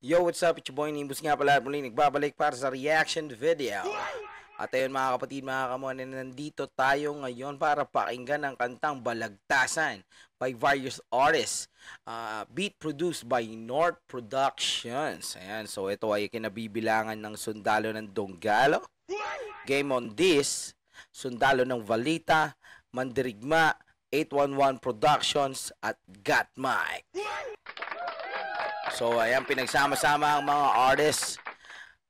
Yo, what's up? It's your boy Nimbus nga pala muli nagbabalik para sa reaction video. At ayun mga kapatid, mga kamonen, nandito tayo ngayon para pakinggan ang kantang Balagtasan by various artists. Beat produced by North Productions. Ayan, so ito ay kinabibilangan ng Sundalo ng Donggalo, Game on This, Sundalo ng Valita, Mandirigma, 811 Productions at Got Mike. So, ayan, pinagsama-sama ang mga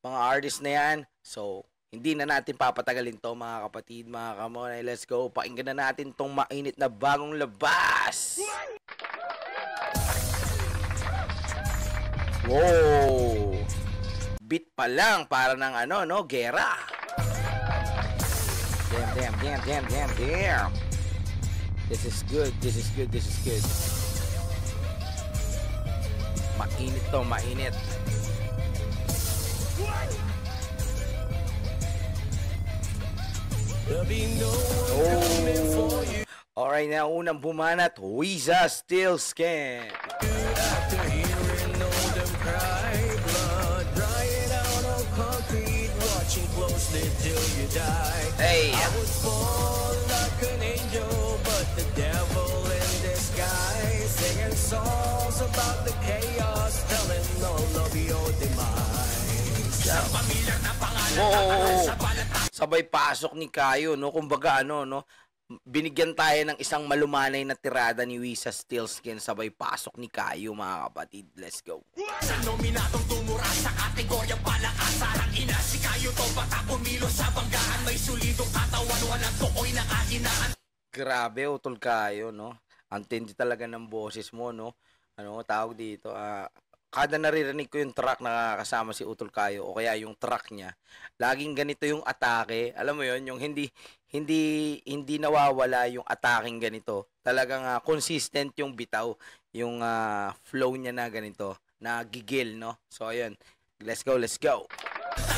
artists na yan. So, hindi na natin papatagalin to mga kapatid, mga kamonay. Let's go. Pakinggan na natin tong mainit na bagong labas. Wow! Beat pa lang para ng ano, no? Gera. Damn. This is good. Mainit to, mainit. Oh. Alright, na unang bumanat, Wiza Still Scan. After hearing all them cry, blood drying out on concrete, watching closely till you die. Hey. I was born like an angel, but the devil in disguise, singing songs about the chaos, telling all of your demise. Sa pamilyang na pangalan, Sabay pasok ni Kayo, no? Kumbaga ano, no? Binigyan tayo ng isang malumanay na tirada ni Wiza Still Skin, sabay pasok ni Kayo, mga kapatid. Let's go. Sa nominatong tumura sa kategoryang palakasan, ina si Kayo to bata kumilos sa banggaan, may sulidong katawan, walang tukoy na kahinaan. Grabe, utol Kayo, no? Ang tindi talaga ng boses mo, no? Ano tawag dito? Kada naririnig ko yung track na kasama si Utol Kayo o kaya yung track niya, laging ganito yung atake. Alam mo yon, yung hindi nawawala yung ataking ganito. Talagang consistent yung bitaw, yung flow niya na ganito, na gigil, no? So ayun, let's go.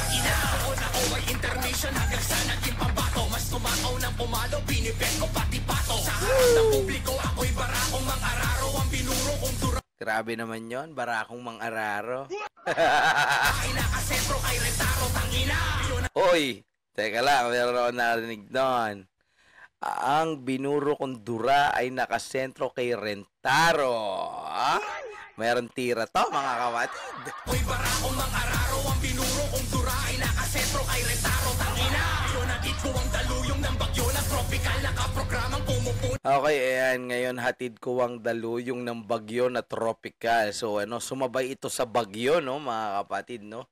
Inaako na ako ay intermission hanggang sa naging pambato, mas kumakaw ng pumalo, binibet ko pati pato. Sa harap ng publiko ako'y barakong mang-araro, ang binuro kong dura. Grabe naman yon, barakong mang-araro. Ay nakasentro kay Rentaro, tangina. Oy, teka lang, meron ako narinig doon. Ang binuro kong dura ay nakasentro kay Rentaro. Meron tira to, mga kapatid. Ako'y barakong mang-araro, ang binuro kong dura ay nakasentro kay Rentaro, tangina. Yun natid ko ang daluyong ng bagyo na tropical na kaprogramang pumupuno. Okay, ayan, ngayon hatid ko ang daluyong ng bagyo na tropical. So, sumabay ito sa bagyo, no, mga kapatid, no?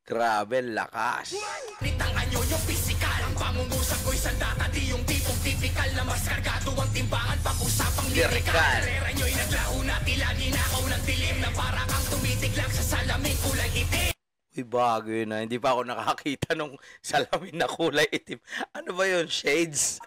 Grabe, lakas. Nitangan nyo yung physical, ang pangungusap ko'y sandata, di yung tipong typical na mas kargado ang timbangan, pag-usapang lirikal. Karera nyo'y naglaho na tila ginakaw ng dilim na para kang tumitig lang sa salamin kulay itim. Uy, bago yun, Hindi pa ako nakakita nung salamin na kulay itim. Ano ba yun? Shades?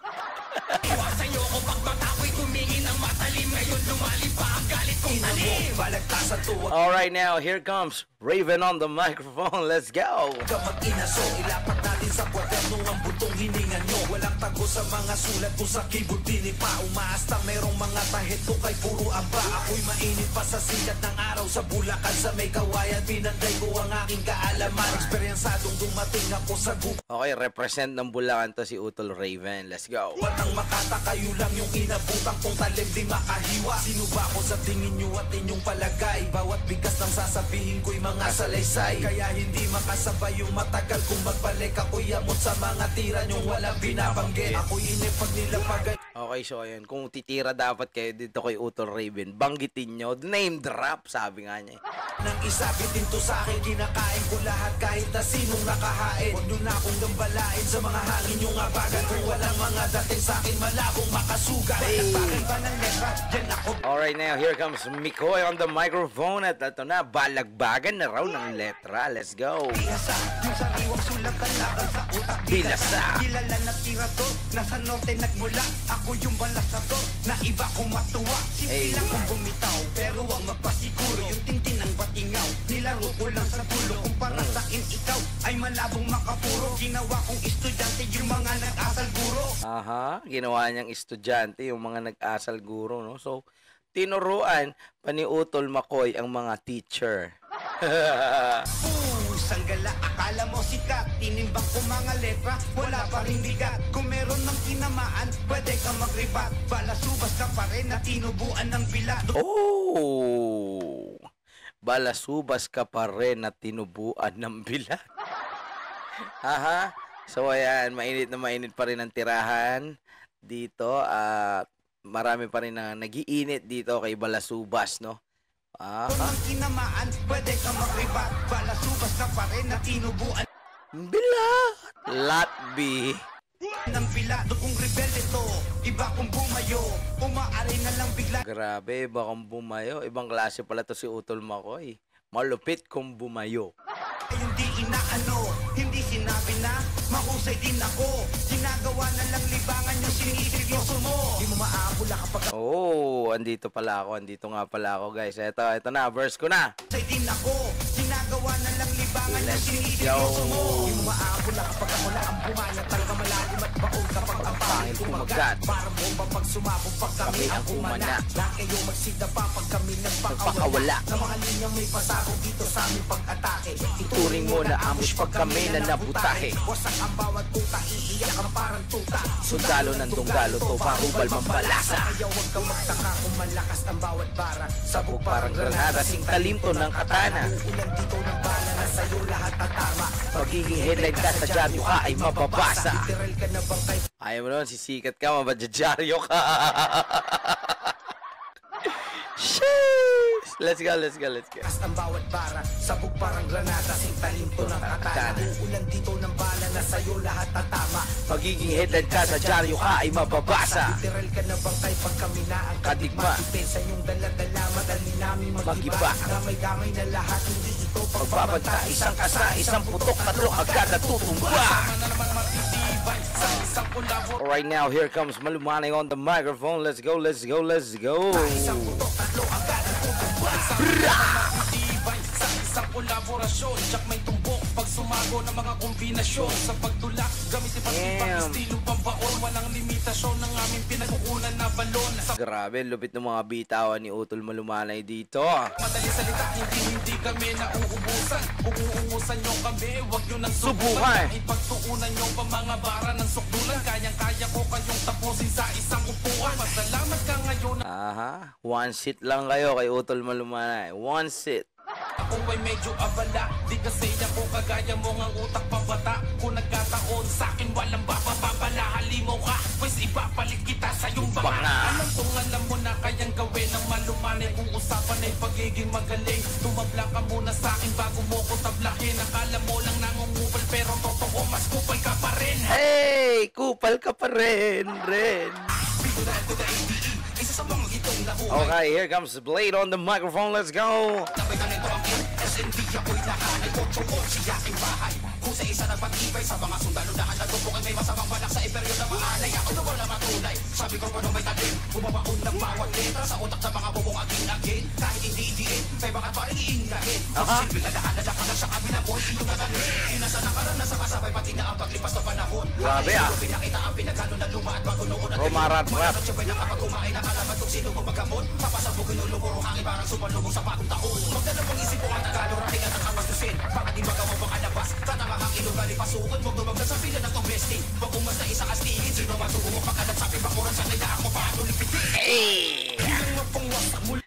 Iwasan nyo kung pagbata ko'y tumingin ng matalim, ngayon lumalim pa ang galit kong talim. Balagtasan to. Alright, now, here comes Raven on the microphone. Let's go! Kamag-inaso, ilapat natin sa kwaderno ang butong hininga nyo. Walang tago sa mga sulat kung sa keyboard pa. Umaasta merong mga tahit ko kay puro amba. Ako'y mainit pa sa sikat ng araw sa Bulacan, sa may kawayan. Pinanday ko ang aking kaalaman. Eksperyensadong dumating ako sa gubat. Okay, represent ng Bulacan to si Utol Raven. Let's go! Batang makata, kayo lang yung inabutang kong talim di makahiwa. Sino ba ako sa tingin nyo at inyong palagay? Bawat bigas ng sasabihin ko'y mga salaysay, kaya hindi makasabay yung matagal kung magbalik. Ako'y amot sa mga tira nyong walang binabanggit. Ako'y inipag nila pagay. Okay, so ayun, kung titira dapat kayo dito kay Utol Raven, banggitin nyo, name drop, sabi nga niya. Nang isabitin to sa akin, kinakain ko lahat kahit na sinong nakahain. Huwag nyo na akong gambalain sa mga hangin yung abagan. Kung walang mga dating sa akin, malabong makasugat. Bakit ba ng letra? Yan ako. Alright, now, here comes Mikoy on the microphone. At ito na, balagbagan na raw ng letra. Let's go! Bilasa, yung sariwang sulatan laban sa utak. Bilasa! Kilala na tirador, nasa norte nagmula. Ako yung balasador, na iba kong matuwa. Simple lang kong bumitaw, pero ang magpasiguro. Yung tintin ng batingaw, nilaro ko lang sa dulo. Kung para sa'kin ikaw, ay malabong makapuro. Ginawa kong estudyante, yung mga nag-asal guro. Aha, ginawa niyang estudyante, yung mga nag-asal guro, no? So, tinuruan pa ni Utol Makoy ang mga teacher. Sanggala, akala mo sikat. Tinimbang ko mga letra, wala pa rin bigat. Kung meron ng tinamaan, pwede ka magribat. Balasubas ka pa rin na tinubuan ng bilat. Oh! Balasubas ka pa rin na tinubuan ng bilat. Aha. So ayan, mainit na mainit pa rin ang tirahan dito. Marami pa rin na nagiinit dito kay Balasubas, no? Kung ang tinamaan, pwede ka magribat. Balasubas ka pa rin na tinubuan Bilat! Latbi. ng bilat. Kung rebelde to, iba kung bumayo. Umaari na lang bigla. Grabe, iba kung bumayo. Ibang klase pala to si Utol Makoy. Malupit kung bumayo. Hindi inaano, hindi sinabi na mahusay din ako. Ginagawa na lang libangan yung siniseryoso mo. Di mo maabula kapag Oh, andito pala ako. Andito nga pala ako, guys. Ito na, verse ko na. mahusay din ako. Ginagawa na lang libangan yung Let's siniseryoso go. mo. Di mo maabula kapag ako na ang bumaya. Talaga malalim at baon kapag ang pangil kumagat. Para bomba pag sumabog pag kami ang kumana. Lahat kayo magsida pa pag kami nagpakawala. Na mga linyang may pasabog dito sa aming pag-atake. Turing mo na ambush pag kami na nabutahe. Wasak ang bawat tuta, iiyak ang parang tuta. Sundalo ng dunggalo to, bahubal mambalasa. Kaya huwag kang magtaka kung malakas ang bawat bara. Sabog parang granada, sing talimto ng katana. Ulan dito ng bala na sa'yo lahat tatama. Pagiging headline ka sa dyaryo ka ay mababasa. Literal ka na bang kay Ayaw mo naman, sisikat ka, mabadyadyaryo ka. Sheesh! Let's go. As ang bawat bara, sabog parang granada, sing talimto ng katana. Ulan dito ng bala na sa'yo lahat tatama. Pagiging headline ka sa dyaryo ka ay mababasa. Literal ka na bang kay pag kami na ang Kadigma. Depensa yung dala-dala, madali namin Mag-iba. mag-iba. Gamay-gamay na lahat, hindi ito Pagbabanta, isang kasa, isang putok, tatlo agad natutumba. Alright now, here comes Malumanay on the microphone. Let's go. Sa kolaborasyon, Jack may tumbok pag sumago ng mga kombinasyon. Sa pagtulak, gamitin pati pang estilo pambaon. Walang limitasyon ng aming pinag-uunan na balon. Sa Grabe, lupit ng mga bitawan ni Utol Malumanay dito. madali salita, hindi kami nauubusan. Kung uungusan nyo kami, wag nyo nang Subukan. subukan. Ipagtuunan nyo pa mga bara ng sukdulan. Kayang-kaya ko kayong tapusin sa isang upuan. Pasalamat ka ngayon. Aha, one seat lang kayo kay Utol Malumanay. One seat. Ako ay medyo abala, di kasi ako kagaya mo ng utak pabata. Kung nagkataon sa'kin walang babababala, halimo ka, pues ipapalit kita sa iyong banga. Alam kong alam mo na kayang gawin ng Malumanay. Kung usapan ay pagiging magaling, tumabla ka muna sa'kin bago mo ko tablakin. Akala mo lang nangungupal pero totoo mas kupal ka pa rin. Hey, kupal ka pa rin. Bigulan to the ADE, isa sa mga gitong nabuhay. Okay, here comes Blade on the microphone. Let's go. Sabay ka nito ang SND ako'y nahanay. 8-8 siya aking bahay. Kung sa isa nagpag-ibay sa mga sundalo na nagpupukan may masamang balak sa imperyo na maalay. Ako na wala matunay. Sabi ko may talim. Bumabaon ng bawat letra sa utak sa mga bubong agin-agin. Kahit hindi idiin, may bakit pa rin iingahin. Silbi na dahan-dahan ka lang sa kabila mo. Iyong natalin. Inasa na karan na sa kasabay pati na ang paglipas ng panahon. Grabe ah. Pinakita ang pinagano na luma at bago noon at Romarat rap. sabay na kapag kumain ang alaman kung sino mo magamon. Papasabugin ulo puro hangin parang supalubong sa bagong taon. Magdalawang isip mo ang Tagalog, rating at ang kamastusin. Baka di magawang makalabas, tatangahang ilugali pasukan. Huwag dumag na sa pila ng domestic. Huwag umas na isang astigin. Sino matubong pagkalat sa pibakuran sa nagdaan mo paano lipitin. Hey!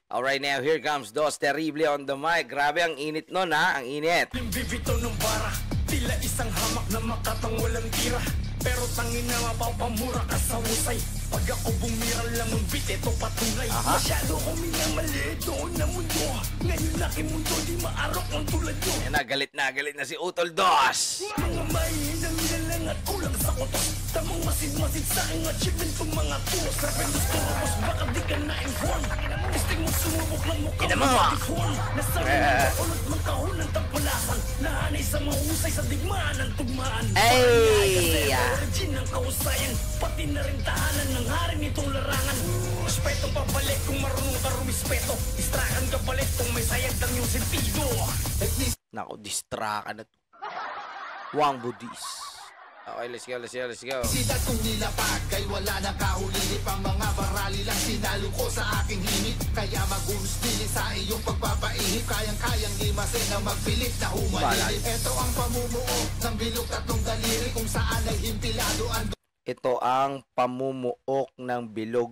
Alright now, here comes Dos Terrible on the mic. Grabe ang init nun ha, ang init. Bibito ng bara, tila isang hamak na makatang walang tira. Pero tangin na mapapamura ka sa husay. Pag ako bumira lang ng beat, ito patunay. Masyado ko minamali doon na mundo. Ngayon laki mundo, di maarok ang tulad nyo. Yan na, galit na si Utol Dos. Mga mahihinang nilalang at kulang sa kutos. Tamang masid-masid sa aking achievement kung mga tulos. Rependos turubos, baka di ka na-inform. Testing mo sumubok lang mukha Ina mo! deform. Nasabi mo ulot ng kahon ng tampalasan. Nahanay sa mahusay sa digmaan ng tugmaan. Ay! Origin ng kausayan, pati na rin tahanan ng hari nitong larangan. Respeto pabalik kung marunong ka rumispeto. Distrakan ka balik kung may sayag lang yung sentido. Nako, distra ka na to. Wang Budis. Okay, let's go, let's go, let's go. Sidat kong nilapag, kay wala nang kahulilip. Ang mga barali lang sinalo ko sa aking himit. Kaya magustili sa iyong pagpapaihip. Kayang-kayang limasin na magpilit na humalilip. Ito ang pamumuo ng bilog tatlong daliri, kung saan ay himpilado ang Ito ang pamumuok ng bilog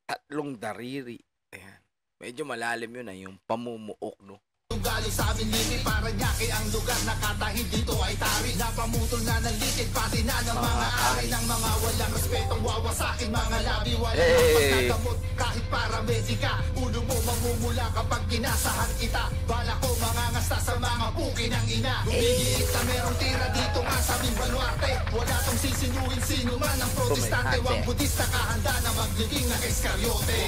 tatlong dariri. Ayan. Medyo malalim yun yung pamumuok, no? galing sa amin lipi. Paranaque ang lugar na katahid dito ay tari. Napamutol na ng likid, pati na ng mga ari. Ng mga walang respetong wawasakin, mga labi. Walang mapagkagamot kahit paramedika. Ulo mo mamumula kapag ginasahan kita. Bala ko mangangasta sa mga puki ng ina. Gumigiit na merong tira dito nga sa aming baluarte. Wala tong sisinuhin sino man ang protestante. Wang budista kahanda na magliging na Iscariote.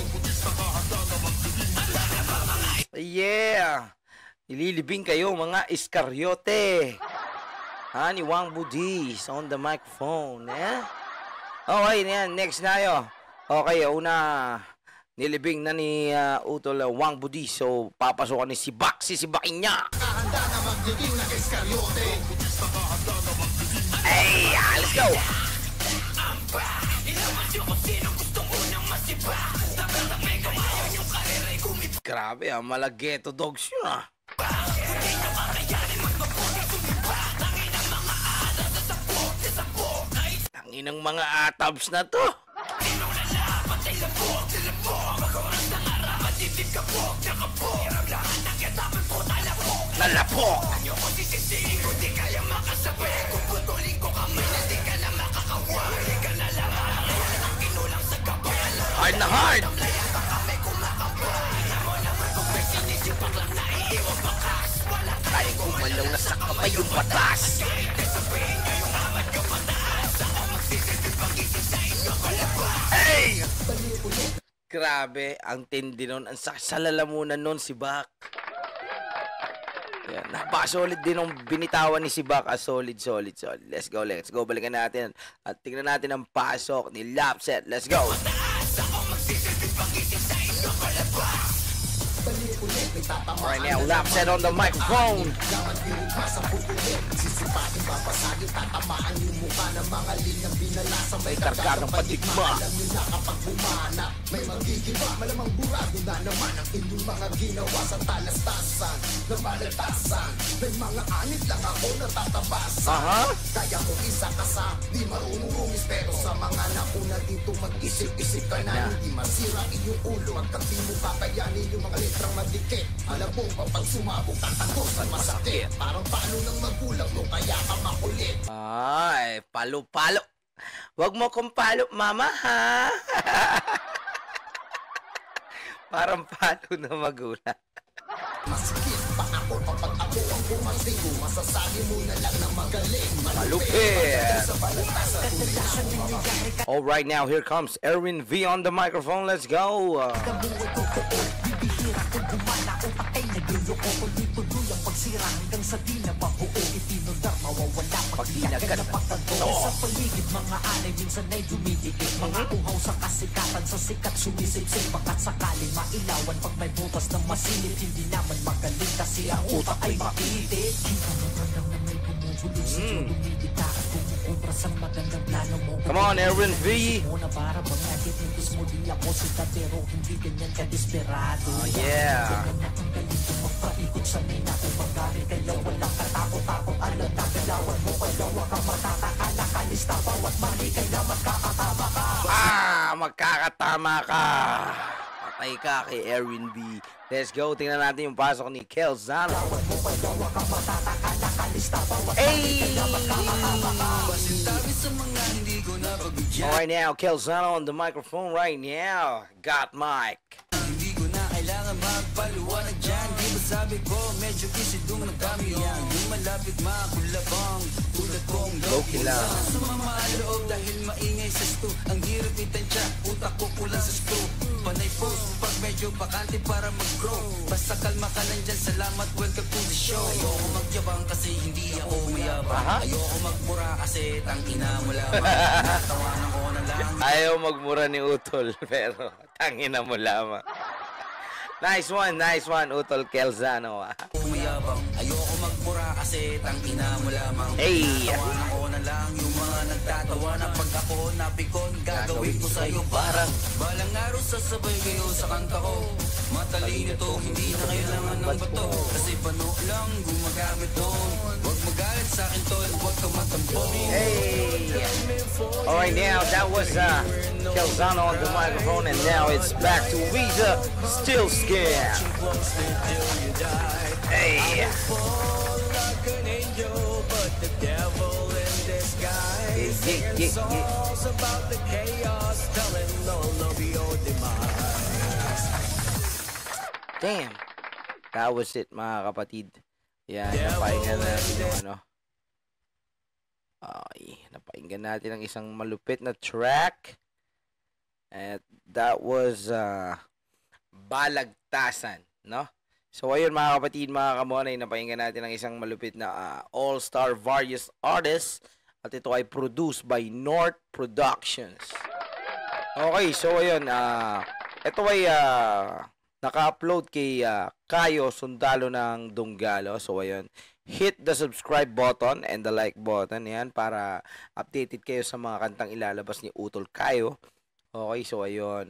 Yeah! Ililibing kayo mga Iscariote. Ha, ni Wang Budis on the microphone. Eh? Okay, yan. Next na yo. Okay, una nilibing na ni Utol Wang Budis. So, papasokan ni Sibak. Sisibakin niya. Kahanda na magliging na Iscariote. Hey, let's go! Grabe malageto dogs yun Tanginang mga atabs na to. Nalapok! Hard na hard! Kaya gumalaw na sa kamay yung batas. Hey! Grabe, ang tindi nun. Ang sasalalamunan nun si Bak. Yan, napaka-solid din ang binitawan ni si Bak. Solid. Let's go. Balikan natin. At tingnan natin ang pasok ni Lapset. Let's go! Right now, Lapset on the microphone. May karkarang patigma. May magigiba, malamang burado na naman ang inyong mga ginawa sa talastasan na malatasan. May mga anit lang ako natatabasan. Kaya kung isa ka sa di marunong rumis, pero sa mga nakuna dito mag-isip-isip ka na hindi masira inyong ulo. Magkampi mo kakayanin yung mga letrang madikit. Alam mo pa pag sumabog tatagosan masakit. Parang palo ng magulang mo kaya ka makulit. Ay, palo-palo. Wag mo kong palo, mama, ha? Parang palo na magulang. Masikip pa ako kapag ako ang pumasing. Masasabi mo na lang na magaling. Malupit! All right, now here comes Erwin V on the microphone. Let's go! Pagsira hanggang sa di na mabuo, itinundar mawawala pag di agad napagtanto. Sa paligid mga anay minsan ay dumidikit. Mga uhaw sa kasikatan, sa sikat sumisipsip. Baka't sakaling mailawan pag may butas ng masilip. Hindi naman magaling kasi ang utak ay mapilit. Kita mo pa lang na may bumubulong sa iyo. Dumidita at kumukumpra sa magandang plano mo. Come on, Erwin V! Muna para bang nakitintos mo di ako sita, pero hindi ganyan ka desperado. Oh yeah! Ganyan na ang galing kong magpaikot sa nina kung magaling. Kaya walang katakot-takot, alam na galawan mo. Kaya wag kang matataka, nakalista bawat mali. Kaya magkakatama ka. Magkakatama ka. Patay ka kay Erwin B. Let's go, tingnan natin yung pasok ni Kelzano. Hey! Alright now, Kelzano on the microphone right now. Got Mike. Hindi ko na kailangan magpaliwanag dyan. Di ba sabi ko, medyo kisidong nagkami yan. Yung malapit makulabang, tulad kong Loki lang. Sumama ang loob dahil maingay sa sto. Ang hirap itansya, utak ko kulang sa screw. Panay post, pag medyo bakante para mag-grow. Basta kalma ka lang dyan, salamat, welcome to the show. Ayoko magyabang kasi hindi ako mayabang. Ayoko magmura kasi tangina mo lamang. Natawanan ko na lang. Ayaw magmura ni Utol, pero tangina mo lamang. Nice one, Utol Kelzano. Mayabang, ayoko magmura kasi tangina mo lamang. Hey! Natawanan ko na lang. nagtatawa na pag ako napikon. Gagawin ko sa'yo parang balang araw sasabay kayo sa kanta ko. Matalino to, hindi na kailangan ng bato. Kasi pano lang gumagamit doon. Huwag magalit sa'kin tol, huwag ka matampo. Hey! Alright, now that was Kelzano on the microphone, and now it's back to Weezer, Still Scared. Hey! Damn! That was it, mga kapatid. Yan, napakinggan natin yung ano. Ay, napakinggan natin ang isang malupit na track. At that was Balagtasan, no? So ayun mga kapatid, mga kamonay, napakinggan natin ang isang malupit na all-star various artists. At ito ay produced by North Productions. Okay, so ayun, ito ay naka-upload kay Kayo Sundalo ng Dunggalo. So ayun, hit the subscribe button and the like button yan para updated kayo sa mga kantang ilalabas ni Utol Kayo. Okay, so ayun,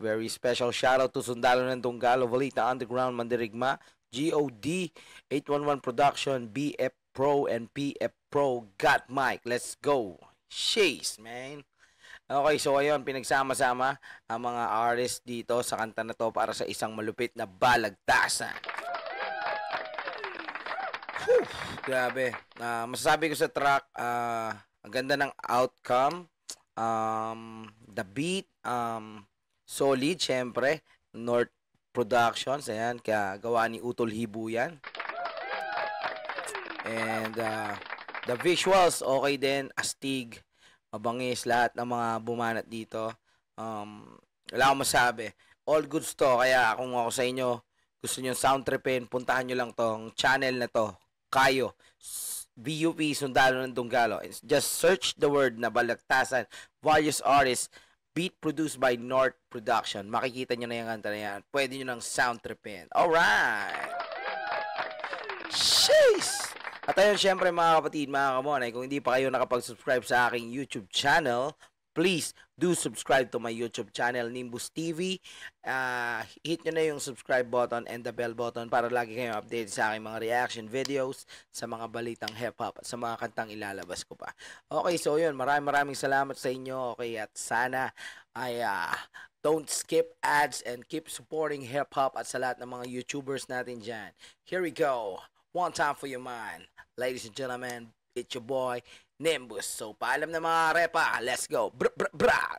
very special shoutout to Sundalo ng Dunggalo, Valita Underground, Mandirigma, GOD, 811 Production, BF Pro, and PF Pro, Got Mike. Let's go. Chase, man. Okay, so ayun, pinagsama-sama ang mga artists dito sa kanta na to para sa isang malupit na balagtasan. Whew, grabe. Masasabi ko sa track, ang ganda ng outcome. The beat, solid, syempre. North Productions, ayan, kaya gawa ni Utol Hibu yan. And the visuals, okay din, astig, mabangis, lahat ng mga bumanat dito. Wala akong masabi. All goods to, kaya kung ako sa inyo, gusto nyo sound tripin, puntahan nyo lang tong channel na to, Kayo, VUP Sundalo ng Dunggalo. Just search the word na Balagtasan, various artists, beat produced by North Production. Makikita nyo na yung kanta na yan. Pwede nyo ng sound tripin. Alright! Sheesh! At ayun, syempre mga kapatid, mga kamonay, kung hindi pa kayo nakapag-subscribe sa aking YouTube channel, please do subscribe to my YouTube channel, Nimbus TV. Hit nyo na yung subscribe button and the bell button para lagi kayong updated sa aking mga reaction videos, sa mga balitang hip-hop at sa mga kantang ilalabas ko pa. Okay, so yun, maraming salamat sa inyo. Okay, at sana ay don't skip ads and keep supporting hip-hop at sa lahat ng mga YouTubers natin dyan. Here we go. One time for your mind. Ladies and gentlemen, it's your boy, Nimbus. So, paalam na mga repa. Let's go. Bra.